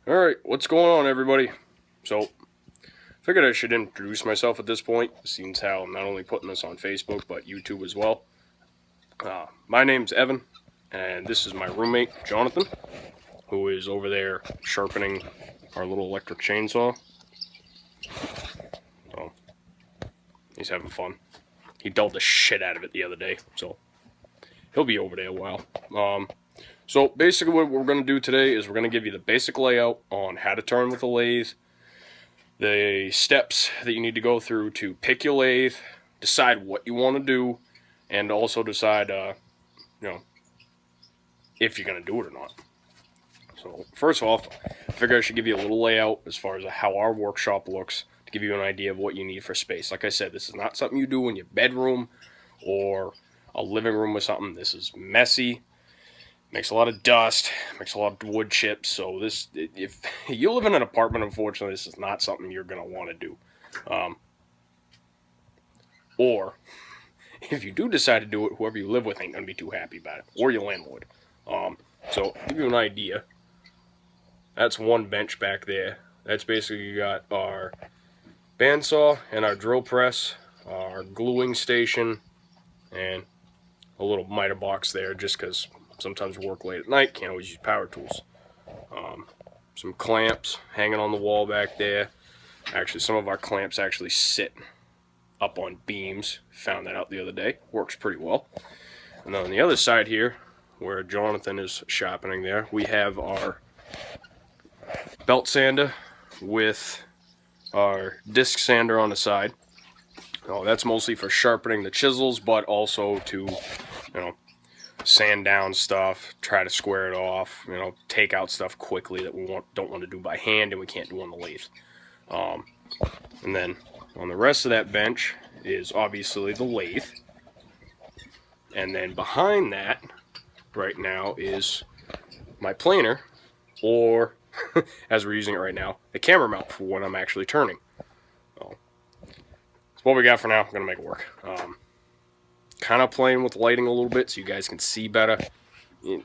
Alright, what's going on, everybody? So, figured I should introduce myself at this point, since how I'm not only putting this on Facebook, but YouTube as well. My name's Evan, and this is my roommate, Jonathan, who is over there sharpening our little electric chainsaw. So, he's having fun. He dulled the shit out of it the other day, so he'll be over there a while. So basically what we're going to do today is we're going to give you the basic layout on how to turn with a lathe, the steps that you need to go through to pick your lathe, decide what you want to do, and also decide, if you're going to do it or not. So first off, I figure I should give you a little layout as far as how our workshop looks to give you an idea of what you need for space. Like I said, this is not something you do in your bedroom or a living room or something. This is messy. Makes a lot of dust, makes a lot of wood chips. So if you live in an apartment, unfortunately, this is not something you're going to want to do. Or if you do decide to do it, whoever you live with ain't going to be too happy about it, or your landlord. So to give you an idea, that's one bench back there. That's basically, you got our bandsaw and our drill press, our gluing station, and a little miter box there, just because sometimes we work late at night, can't always use power tools. Some clamps hanging on the wall back there. Actually, some of our clamps actually sit up on beams. Found that out the other day. Works pretty well. And then on the other side here, where Jonathan is sharpening there, we have our belt sander with our disc sander on the side. Oh, that's mostly for sharpening the chisels, but also to, sand down stuff, try to square it off, take out stuff quickly that we don't want to do by hand and we can't do on the lathe. And then on the rest of that bench is obviously the lathe. And then behind that, right now, is my planer, or, as we're using it right now, the camera mount for when I'm actually turning. So, that's what we got for now. I'm going to make it work. Kind of playing with lighting a little bit so you guys can see better.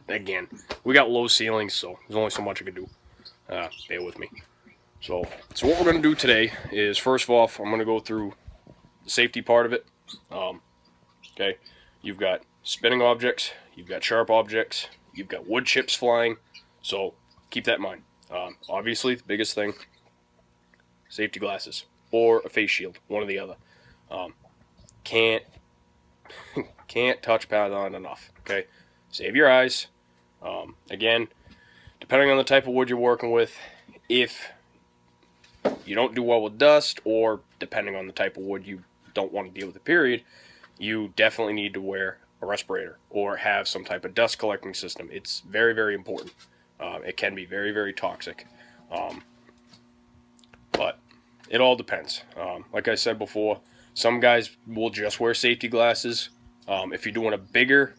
Again, we got low ceilings, so there's only so much I can do. Bear with me. So what we're going to do today is, first of all, I'm going to go through the safety part of it. Okay, you've got spinning objects, you've got sharp objects, you've got wood chips flying, so keep that in mind. Obviously, the biggest thing, safety glasses or a face shield, one or the other. Can't touch Python enough, okay? Save your eyes. Again, depending on the type of wood you're working with, if you don't do well with dust, or depending on the type of wood you don't want to deal with, the period, you definitely need to wear a respirator or have some type of dust collecting system. It's very, very important. It can be very, very toxic. But it all depends. Like I said before, some guys will just wear safety glasses. If you're doing a bigger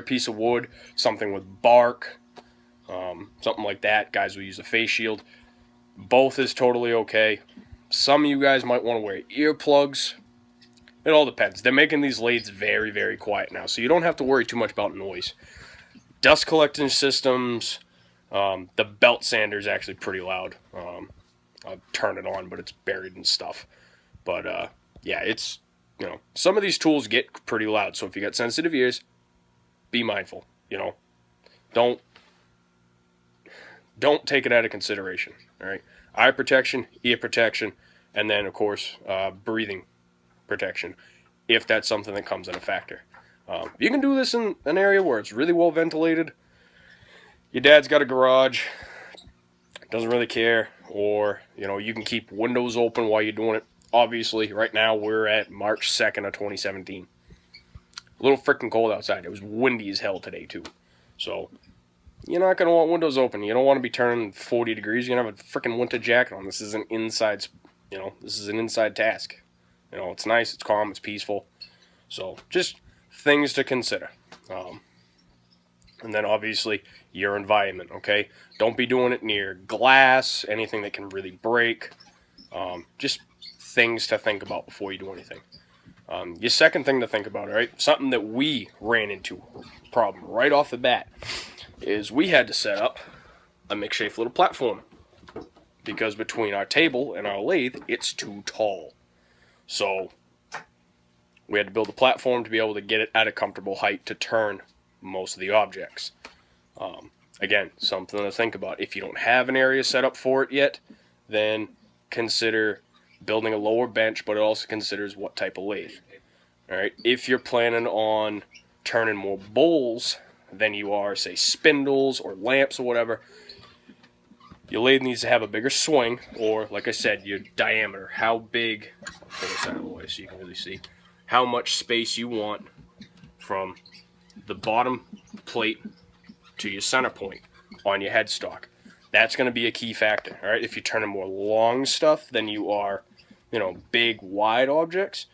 piece of wood, something with bark, something like that, guys will use a face shield. Both is totally okay. Some of you guys might want to wear earplugs. It all depends. They're making these lathes very, very quiet now, so you don't have to worry too much about noise. Dust collecting systems, the belt sander is actually pretty loud. I'll turn it on, but it's buried in stuff. But yeah, it's, some of these tools get pretty loud, so if you got sensitive ears, be mindful. Don't take it out of consideration. All right, eye protection, ear protection, and then of course breathing protection, if that's something that comes in a factor. You can do this in an area where it's really well ventilated. Your dad's got a garage, doesn't really care, or you can keep windows open while you're doing it. Obviously, right now we're at March 2nd of 2017. A little freaking cold outside. It was windy as hell today too. So you're not going to want windows open. You don't want to be turning 40 degrees. You're going to have a freaking winter jacket on. This is an inside, this is an inside task. It's nice, it's calm, it's peaceful. So just things to consider. And then obviously your environment, okay? Don't be doing it near glass, anything that can really break. Just things to think about before you do anything. Your second thing to think about, all right? Something that we ran into, problem right off the bat, is we had to set up a makeshift little platform. Because between our table and our lathe, it's too tall. So we had to build a platform to be able to get it at a comfortable height to turn most of the objects. Again, something to think about. If you don't have an area set up for it yet, then consider building a lower bench, but it also considers what type of lathe. All right. If you're planning on turning more bowls than you are, say, spindles or lamps or whatever, your lathe needs to have a bigger swing, or, like I said, your diameter. How big, I'll pull this out of the way so you can really see, how much space you want from the bottom plate to your center point on your headstock. That's going to be a key factor. All right. If you're turning more long stuff than you are, big, wide objects,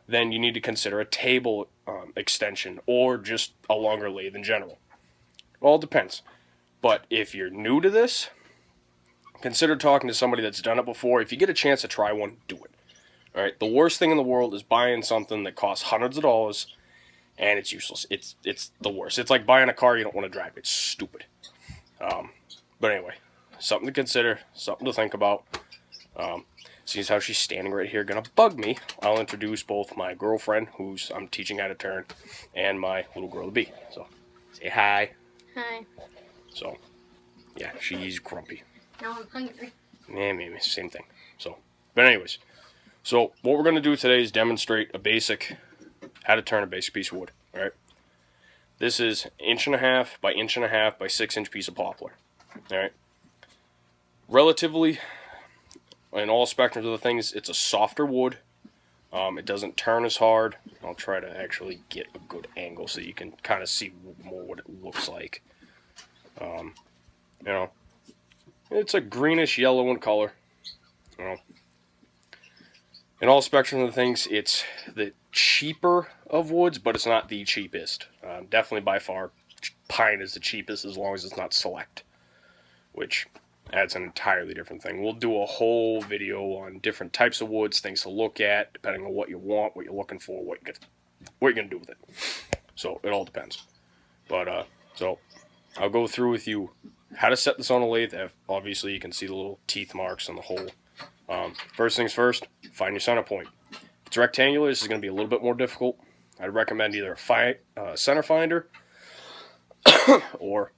then you need to consider a table extension or just a longer lathe in general. It all depends. But if you're new to this, consider talking to somebody that's done it before. If you get a chance to try one, do it. All right. The worst thing in the world is buying something that costs hundreds of dollars and it's useless. It's the worst. It's like buying a car you don't want to drive. It's stupid. But anyway, something to consider, something to think about. Seeing how she's standing right here, gonna bug me, I'll introduce both my girlfriend, who's I'm teaching how to turn, and my little girl to be. So, say hi. Hi. So, yeah, she's grumpy. Now I'm hungry. Yeah, maybe same thing. So, but anyways, so what we're gonna do today is demonstrate how to turn a basic piece of wood. All right. This is 1.5 by 1.5 by 6-inch piece of poplar. All right. Relatively, in all spectrums of the things, it's a softer wood. It doesn't turn as hard. I'll try to actually get a good angle so you can kind of see more what it looks like. It's a greenish yellow in color. In all spectrums of the things, it's the cheaper of woods, but it's not the cheapest. Definitely by far, pine is the cheapest as long as it's not select, which adds an entirely different thing. We'll do a whole video on different types of woods, things to look at, depending on what you want, what you're looking for, what you're going to do with it. So it all depends. But so I'll go through with you how to set this on a lathe. Obviously, you can see the little teeth marks on the hole. First things first, find your center point. If it's rectangular, this is going to be a little bit more difficult. I'd recommend either a center finder or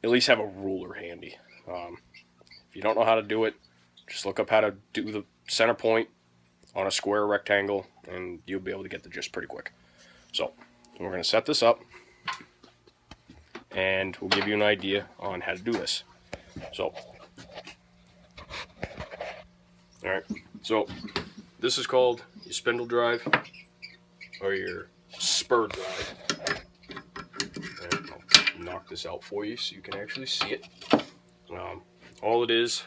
at least have a ruler handy. If you don't know how to do it, just look up how to do the center point on a square rectangle, and you'll be able to get the gist pretty quick. So we're going to set this up, and we'll give you an idea on how to do this. So, all right. So this is called your spindle drive or your spur drive. And I'll knock this out for you so you can actually see it. All it is,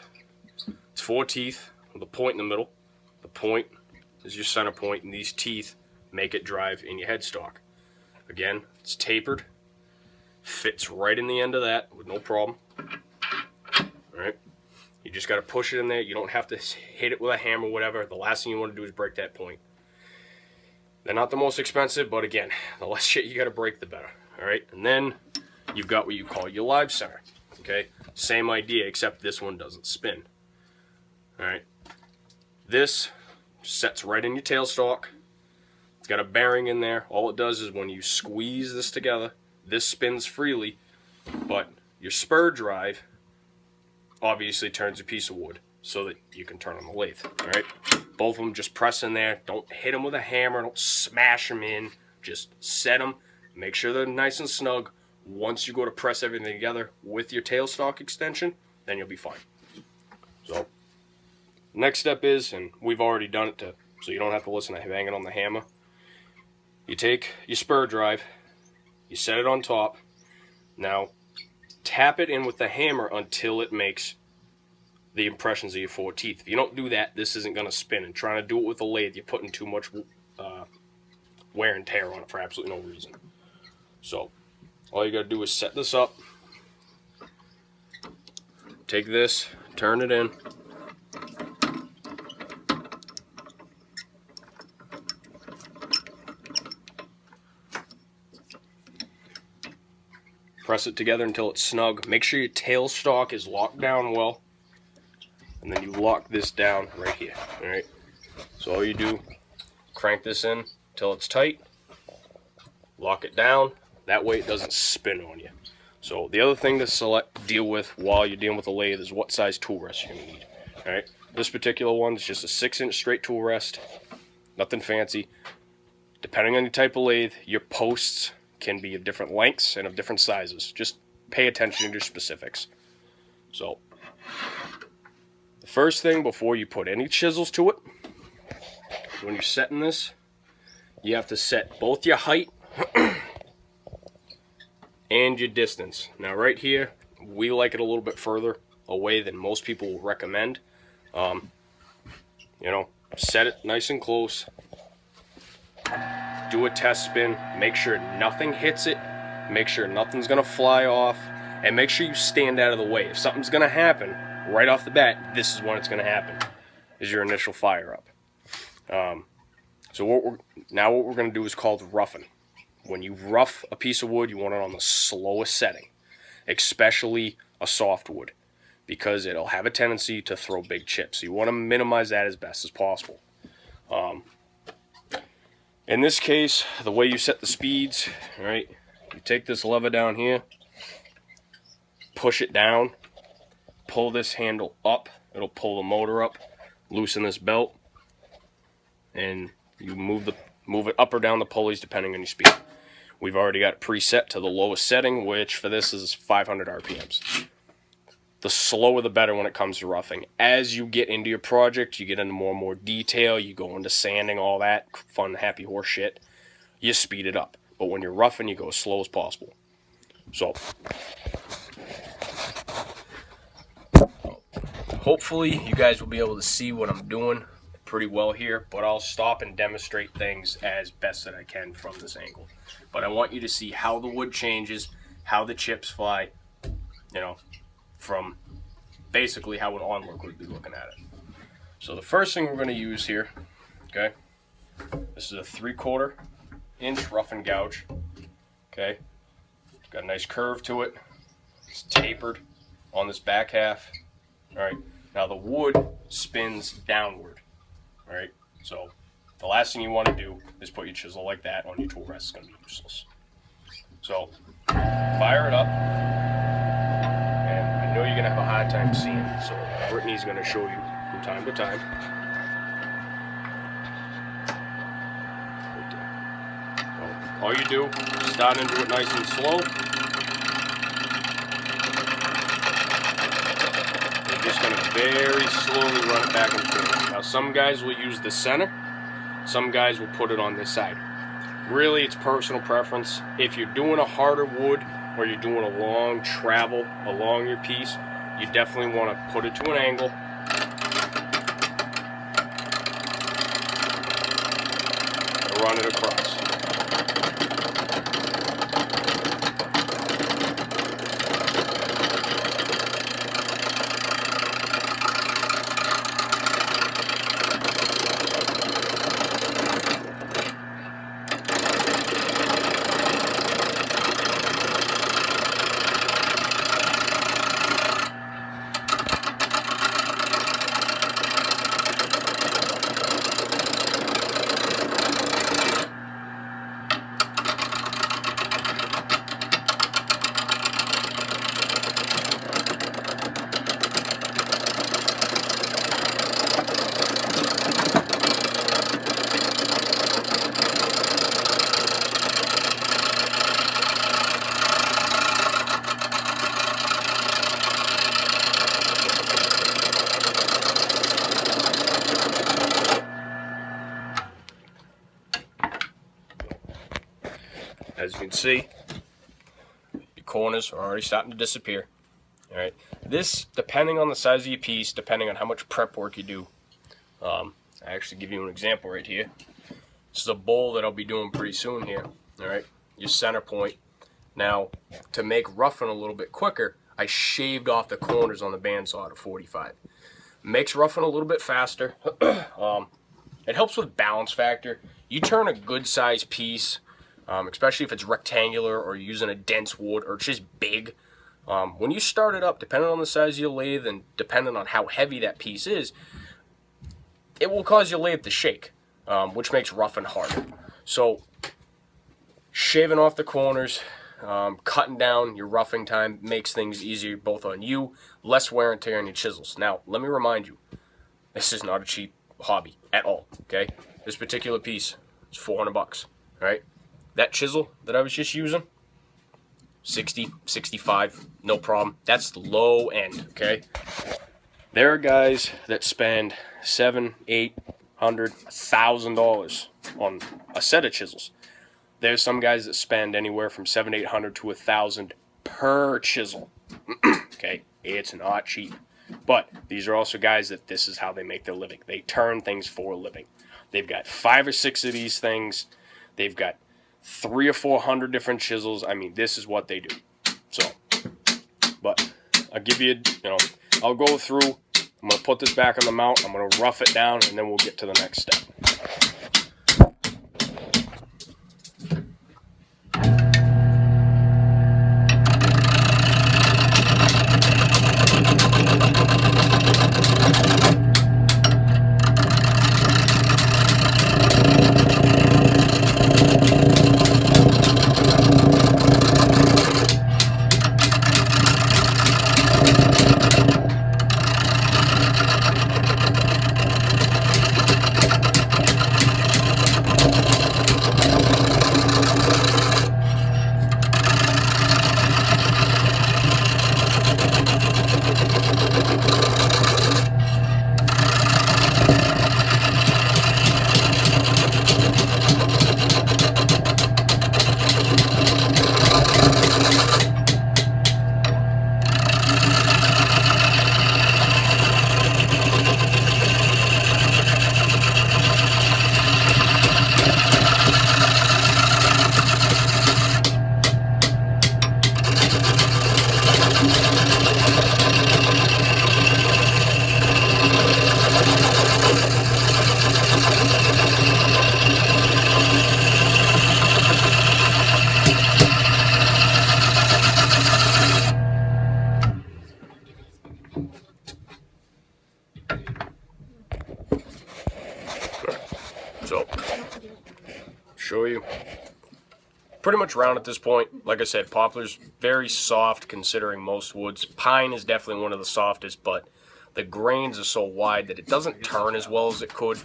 it's 4 teeth with a point in the middle. The point is your center point, and these teeth make it drive in your headstock. Again, it's tapered, fits right in the end of that with no problem. Alright, you just got to push it in there. You don't have to hit it with a hammer or whatever. The last thing you want to do is break that point. They're not the most expensive, but again, the less shit you got to break, the better. Alright, and then you've got what you call your live center. Okay, same idea, except this one doesn't spin. Alright, this sets right in your tailstock. It's got a bearing in there. All it does is when you squeeze this together, this spins freely, but your spur drive obviously turns a piece of wood so that you can turn on the lathe. Alright, both of them just press in there. Don't hit them with a hammer, don't smash them in. Just set them, make sure they're nice and snug. Once you go to press everything together with your tailstock extension, then you'll be fine. So, next step is, and we've already done it so you don't have to listen to banging on the hammer. You take your spur drive, you set it on top. Now, tap it in with the hammer until it makes the impressions of your 4 teeth. If you don't do that, this isn't going to spin. And trying to do it with a lathe, you're putting too much wear and tear on it for absolutely no reason. So, all you got to do is set this up. Take this, turn it in. press it together until it's snug. Make sure your tailstock is locked down well. And then you lock this down right here. Alright? So all you do, crank this in until it's tight. Lock it down. That way it doesn't spin on you. So the other thing to deal with while you're dealing with a lathe is what size tool rest you're going to need. Alright? This particular one is just a 6-inch straight tool rest. Nothing fancy. Depending on your type of lathe, your posts can be of different lengths and of different sizes. Just pay attention to your specifics. So, the first thing before you put any chisels to it, when you're setting this, you have to set both your height and your distance. Now right here, we like it a little bit further away than most people will recommend. You know, set it nice and close. Do a test spin. Make sure nothing hits it. Make sure nothing's going to fly off. And make sure you stand out of the way. If something's going to happen, right off the bat, this is when it's going to happen, is your initial fire up. So what we're going to do is called roughing. When you rough a piece of wood, you want it on the slowest setting, especially a softwood, because it'll have a tendency to throw big chips. So you want to minimize that as best as possible. In this case, the way you set the speeds, right? You take this lever down here, push it down, pull this handle up, it'll pull the motor up, loosen this belt, and you move it up or down the pulleys depending on your speed. We've already got it preset to the lowest setting, which for this is 500 RPMs. The slower the better when it comes to roughing. As you get into your project, you get into more and more detail, you go into sanding, all that fun, happy horse shit, you speed it up. But when you're roughing, you go as slow as possible. So, hopefully you guys will be able to see what I'm doing pretty well here, but I'll stop and demonstrate things as best that I can from this angle. But I want you to see how the wood changes, how the chips fly, you know, from basically how an onlooker would be looking at it. So the first thing we're going to use here, okay, this is a 3/4 inch rough and gouge, okay, it's got a nice curve to it, it's tapered on this back half. Alright, now the wood spins downward, alright, so the last thing you want to do is put your chisel like that on your tool rest. It's going to be useless. So, fire it up, and I know you're going to have a hard time seeing it, so Brittany's going to show you from time to time. Right there. So, all you do is start into it nice and slow. You're just going to very slowly run it back and forth. Now, some guys will use the center. Some guys will put it on this side. Really, it's personal preference. If you're doing a harder wood or you're doing a long travel along your piece, you definitely want to put it to an angle. And run it across. As you can see, your corners are already starting to disappear. Alright, this, depending on the size of your piece, depending on how much prep work you do, I actually give you an example right here. This is a bowl that I'll be doing pretty soon here. Alright, your center point. Now, to make roughing a little bit quicker, I shaved off the corners on the bandsaw to 45. Makes roughing a little bit faster. It helps with balance factor. You turn a good size piece especially if it's rectangular or you're using a dense wood or it's just big. When you start it up, depending on the size of your lathe and depending on how heavy that piece is, it will cause your lathe to shake, which makes roughing harder. So shaving off the corners, cutting down your roughing time makes things easier both on you, less wear and tear on your chisels. Now, let me remind you, this is not a cheap hobby at all, okay? This particular piece is $400, all right? That chisel that I was just using, 60, 65, no problem. That's the low end, okay? There are guys that spend $700, $800, $1,000 on a set of chisels. There's some guys that spend anywhere from $700, $800 to $1,000 per chisel. Okay, it's not cheap. But these are also guys that this is how they make their living. They turn things for a living. They've got 5 or 6 of these things. They've got 300 or 400 different chisels. I mean, this is what they do. So, but I'll give you, I'll go through. I'm going to put this back on the mount. I'm going to rough it down, and then we'll get to the next step. So, show you. Pretty much round at this point. Like I said, poplar's very soft considering most woods. Pine is definitely one of the softest, but the grains are so wide that it doesn't turn as well as it could.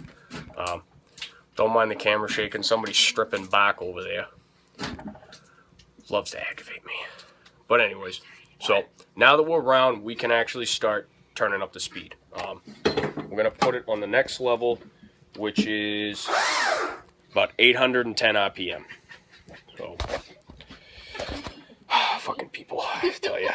Don't mind the camera shaking. Somebody's stripping back over there. Loves to aggravate me. But anyways, so now that we're round, we can actually start turning up the speed. We're going to put it on the next level, which is about 810 RPM. So, fucking people, I tell ya.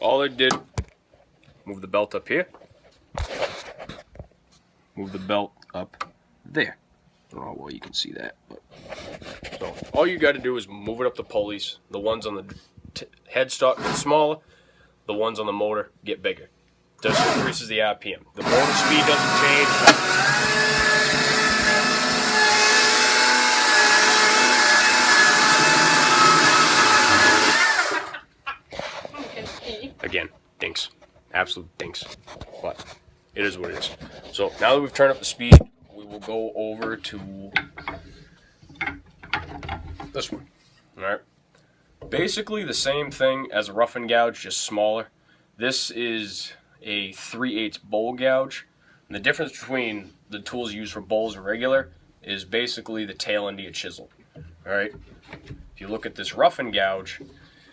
All I did, move the belt up here, move the belt up there. I don't know how well you can see that, but so all you got to do is move it up the pulleys. The ones on the headstock get smaller, the ones on the motor get bigger. Just increases the RPM. The motor speed doesn't change. Again, dinks. Absolute dinks. But it is what it is. So now that we've turned up the speed, we will go over to this one. Alright. Basically the same thing as a rough and gouge, just smaller. This is a 3/8 bowl gouge. And the difference between the tools used for bowls and regular is basically the tail end of your chisel. Alright. If you look at this rough and gouge,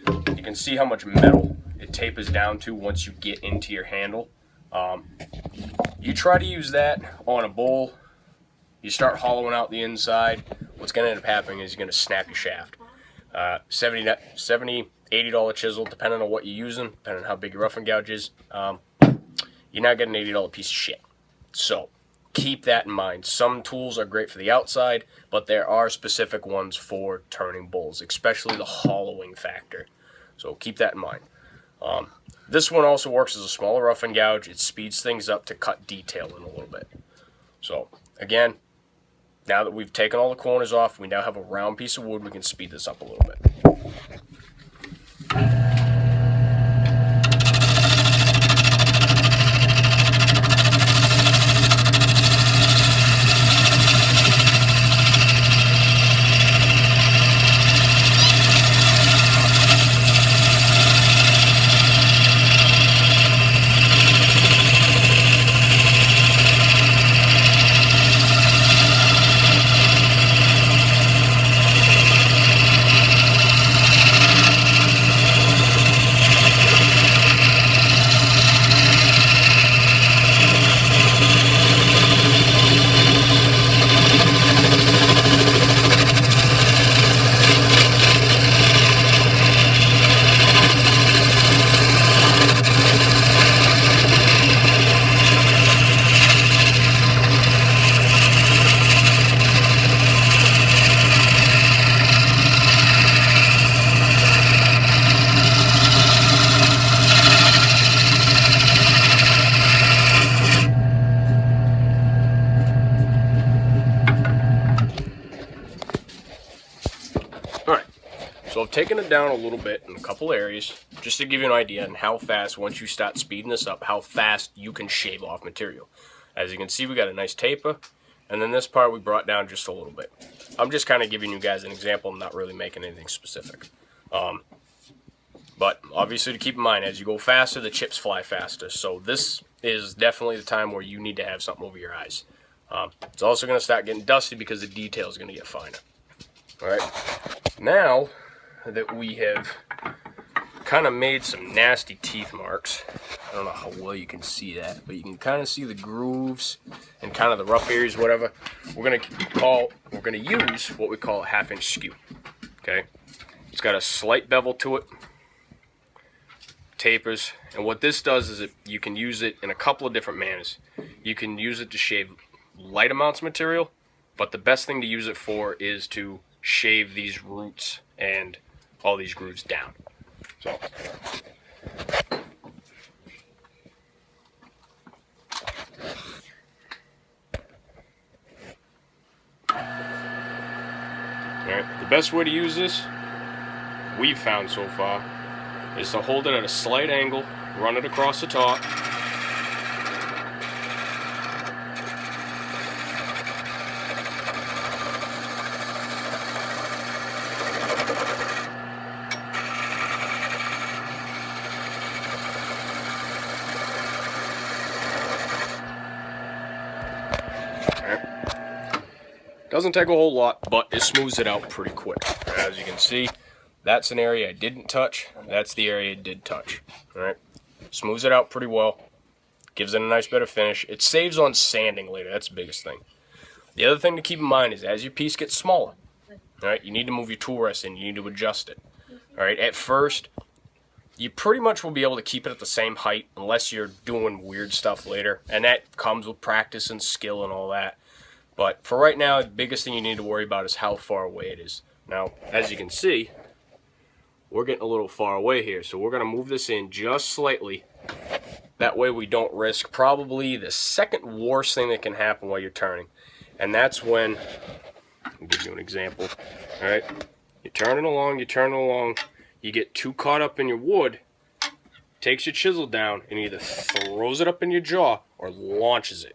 you can see how much metal it tapers down to once you get into your handle. You try to use that on a bowl, you start hollowing out the inside, what's going to end up happening is you're going to snap your shaft. $70, $80 chisel, depending on what you're using, depending on how big your rough and gouge is, you're not getting an $80 piece of shit. So, keep that in mind. Some tools are great for the outside, but there are specific ones for turning bulls, especially the hollowing factor. So keep that in mind. This one also works as a smaller rough and gouge. It speeds things up to cut detail in a little bit. So again, now that we've taken all the corners off, we now have a round piece of wood. We can speed this up a little bit. So I've taken it down a little bit in a couple areas, just to give you an idea on how fast, once you start speeding this up, how fast you can shave off material. As you can see, we got a nice taper, and then this part we brought down just a little bit. I'm just kind of giving you guys an example. I'm not really making anything specific. But obviously to keep in mind, as you go faster, the chips fly faster. So this is definitely the time where you need to have something over your eyes. It's also going to start getting dusty because the detail is going to get finer. All right, now that we have kind of made some nasty teeth marks, I don't know how well you can see that, but you can kind of see the grooves and kind of the rough areas, whatever. We're gonna use what we call a 1/2 inch skew. Okay, it's got a slight bevel to it, tapers, and what this does is you can use it in a couple of different manners. You can use it to shave light amounts of material, but the best thing to use it for is to shave these roots and all these grooves down. So alright, the best way to use this, we've found so far, is to hold it at a slight angle, run it across the top, Doesn't take a whole lot, but it smooths it out pretty quick. As you can see, that's an area I didn't touch. That's the area it did touch. All right, smooths it out pretty well. Gives it a nice bit of finish. It saves on sanding later. That's the biggest thing. The other thing to keep in mind is as your piece gets smaller, all right, you need to move your tool rest in. You need to adjust it. All right, at first, you pretty much will be able to keep it at the same height unless you're doing weird stuff later, and that comes with practice and skill and all that. But for right now, the biggest thing you need to worry about is how far away it is. Now, as you can see, we're getting a little far away here, so we're going to move this in just slightly. That way we don't risk probably the second worst thing that can happen while you're turning. And that's when, I'll give you an example. All right, you're turning along, you get too caught up in your wood, takes your chisel down, and either throws it up in your jaw or launches it.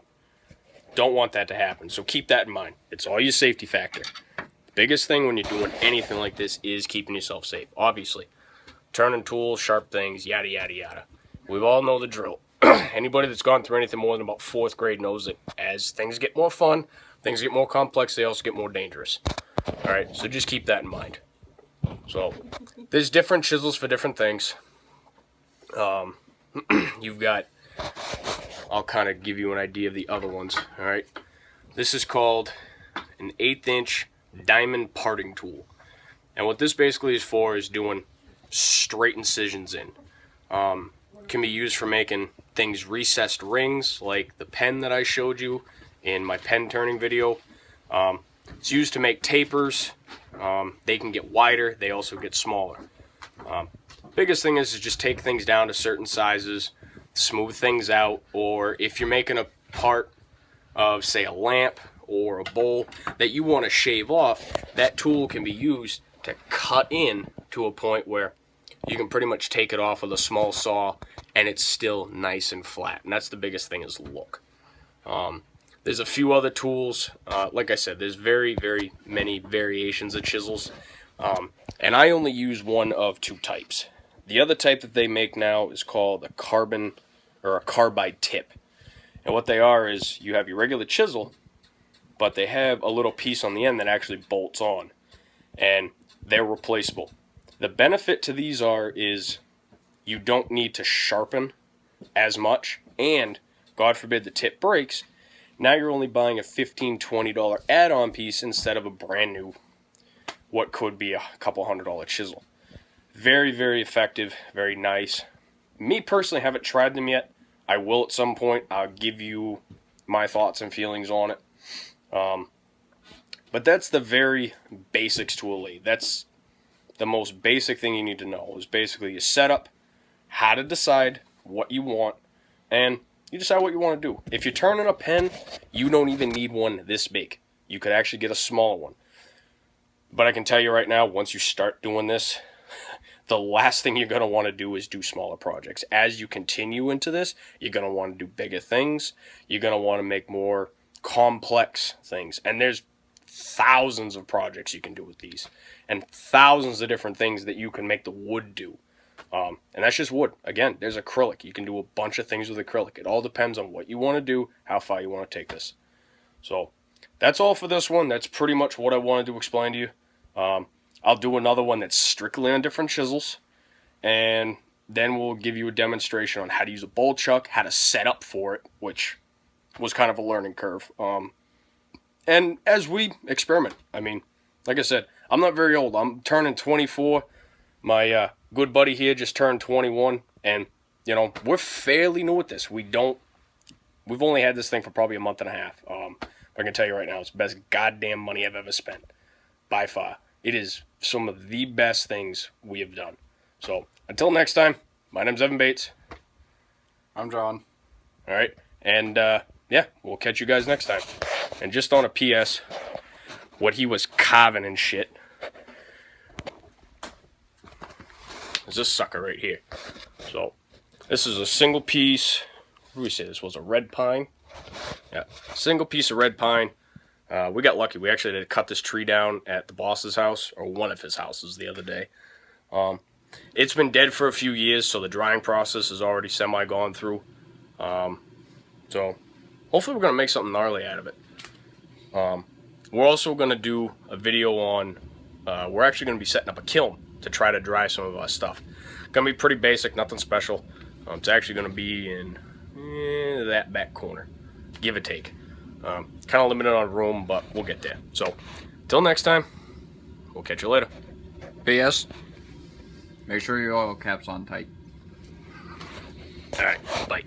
Don't want that to happen, so keep that in mind. It's all your safety factor. The biggest thing when you're doing anything like this is keeping yourself safe. Obviously, turning tools, sharp things, yada, yada, yada. We all know the drill. Anybody that's gone through anything more than about 4th grade knows that as things get more fun, things get more complex, they also get more dangerous. All right, so just keep that in mind. So there's different chisels for different things. You've got... I'll kind of give you an idea of the other ones. All right, this is called an 1/8 inch diamond parting tool, and what this basically is for is doing straight incisions in. Can be used for making things recessed rings, like the pen that I showed you in my pen turning video. It's used to make tapers. They can get wider, they also get smaller. Biggest thing is just take things down to certain sizes, smooth things out, or if you're making a part of, say, a lamp or a bowl that you want to shave off, that tool can be used to cut in to a point where you can pretty much take it off with a small saw and it's still nice and flat. And that's the biggest thing, is look. There's a few other tools. Like I said, there's very, very many variations of chisels. And I only use one of two types. The other type that they make now is called a carbon or a carbide tip. And what they are is you have your regular chisel, but they have a little piece on the end that actually bolts on. And they're replaceable. The benefit to these is you don't need to sharpen as much, and God forbid the tip breaks, now you're only buying a $15, $20 add-on piece instead of a brand new, what could be a couple $100 chisel. Very, very effective, very nice. Me personally, haven't tried them yet. I will at some point. I'll give you my thoughts and feelings on it. But that's the very basics to a lathe. That's the most basic thing you need to know, is basically your setup, how to decide what you want, and you decide what you want to do. If you're turning a pen, you don't even need one this big. You could actually get a smaller one. But I can tell you right now, once you start doing this, the last thing you're going to want to do is do smaller projects. As you continue into this, you're going to want to do bigger things. You're going to want to make more complex things. And there's thousands of projects you can do with these, and thousands of different things that you can make the wood do. And that's just wood. Again, there's acrylic. You can do a bunch of things with acrylic. It all depends on what you want to do, how far you want to take this. So that's all for this one. That's pretty much what I wanted to explain to you. I'll do another one that's strictly on different chisels, and then we'll give you a demonstration on how to use a bowl chuck, how to set up for it, which was kind of a learning curve. And as we experiment, I mean, like I said, I'm not very old. I'm turning 24. My good buddy here just turned 21, and you know, we're fairly new at this. We've only had this thing for probably a month and a half. I can tell you right now, it's the best goddamn money I've ever spent, by far. It is some of the best things we have done. So until next time, my name's Evan Bates. I'm John. All right, and yeah, we'll catch you guys next time. And just on a PS, what he was carving and shit is this sucker right here. So this is a single piece. What do we say this was? A red pine? Yeah, single piece of red pine. We got lucky. We actually had to cut this tree down at the boss's house, or one of his houses, the other day. It's been dead for a few years, so the drying process is already semi-gone through. So hopefully we're going to make something gnarly out of it. We're also going to do a video on, we're actually going to be setting up a kiln to try to dry some of our stuff. Going to be pretty basic, nothing special. It's actually going to be in that back corner, give or take. Kind of limited on room, but we'll get there. So, till next time, we'll catch you later. P.S. Make sure your oil cap's on tight. Alright, bye.